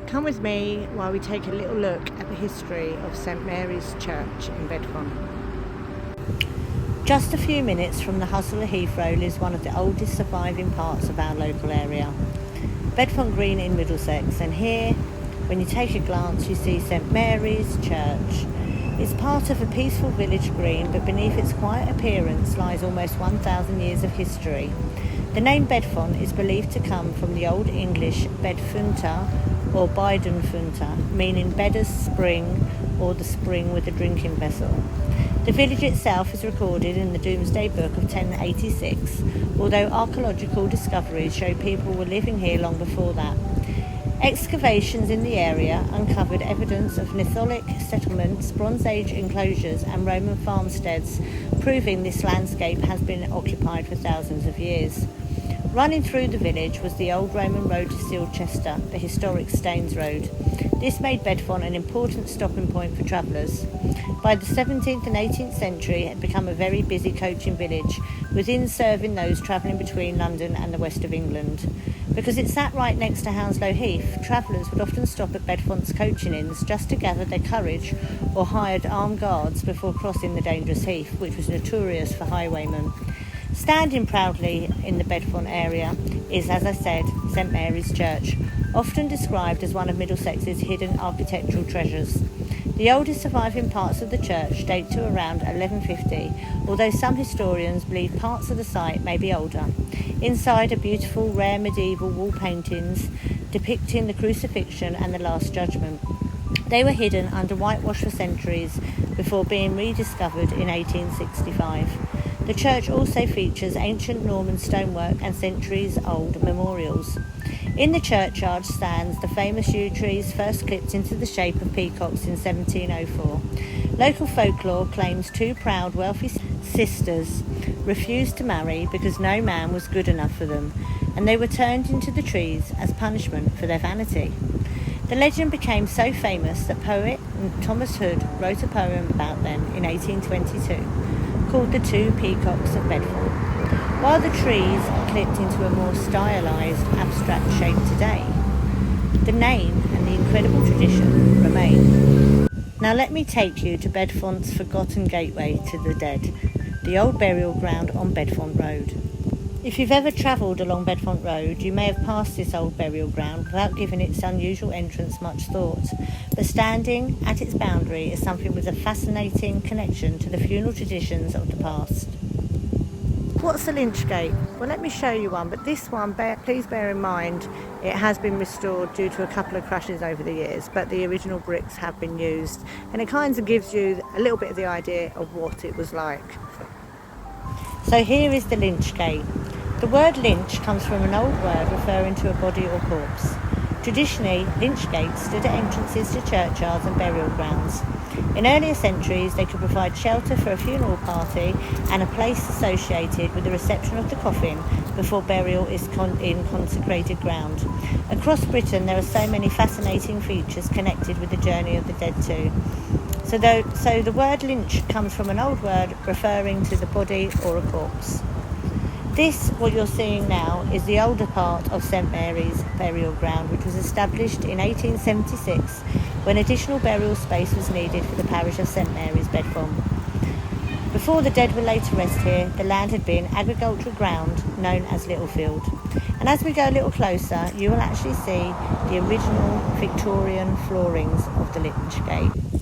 Come with me while we take a little look at the history of St Mary's Church in Bedfont. Just a few minutes from the hustle of Heathrow lives one of the oldest surviving parts of our local area, Bedfont Green in Middlesex, and here, when you take a glance, you see St Mary's Church. It's part of a peaceful village green, but beneath its quiet appearance lies almost 1,000 years of history. The name Bedfont is believed to come from the Old English Bedfunta or Bidenfunta, meaning bedder's spring or the spring with a drinking vessel. The village itself is recorded in the Domesday Book of 1086, although archaeological discoveries show people were living here long before that. Excavations in the area uncovered evidence of Neolithic settlements, Bronze Age enclosures and Roman farmsteads, proving this landscape has been occupied for thousands of years. Running through the village was the old Roman road to Silchester, the historic Staines Road. This made Bedfont an important stopping point for travellers. By the 17th and 18th century, it had become a very busy coaching village, with inns serving those travelling between London and the west of England. Because it sat right next to Hounslow Heath, travellers would often stop at Bedfont's coaching inns just to gather their courage or hired armed guards before crossing the dangerous heath, which was notorious for highwaymen. Standing proudly in the Bedfont area is, as I said, St Mary's Church, often described as one of Middlesex's hidden architectural treasures. The oldest surviving parts of the church date to around 1150, although some historians believe parts of the site may be older. Inside are beautiful, rare medieval wall paintings depicting the crucifixion and the Last Judgment. They were hidden under whitewash for centuries before being rediscovered in 1865. The church also features ancient Norman stonework and centuries-old memorials. In the churchyard stands the famous yew trees first clipped into the shape of peacocks in 1704. Local folklore claims two proud, wealthy sisters refused to marry because no man was good enough for them, and they were turned into the trees as punishment for their vanity. The legend became so famous that poet Thomas Hood wrote a poem about them in 1822, called The Two Peacocks of Bedfont. While the trees are clipped into a more stylised, abstract shape today, the name and the incredible tradition remain. Now let me take you to Bedfont's forgotten gateway to the dead, the old burial ground on Bedfont Road. If you've ever travelled along Bedfont Road, you may have passed this old burial ground without giving its unusual entrance much thought, but standing at its boundary is something with a fascinating connection to the funeral traditions of the past. What's a Lynchgate? Well, let me show you one, but this one, please bear in mind, it has been restored due to a couple of crashes over the years, but the original bricks have been used, and it kind of gives you a little bit of the idea of what it was like. So here is the Lynchgate. The word lynch comes from an old word referring to a body or corpse. Traditionally, Lynchgates stood at entrances to churchyards and burial grounds. In earlier centuries, they could provide shelter for a funeral party and a place associated with the reception of the coffin before burial is in consecrated ground. Across Britain, there are so many fascinating features connected with the journey of the dead too. So the word lynch comes from an old word referring to the body or a corpse. This, what you're seeing now, is the older part of St Mary's burial ground, which was established in 1876 when additional burial space was needed for the parish of St Mary's, Bedfont. Before the dead were laid to rest here, the land had been agricultural ground known as Littlefield. And as we go a little closer, you will actually see the original Victorian floorings of the Lynchgate.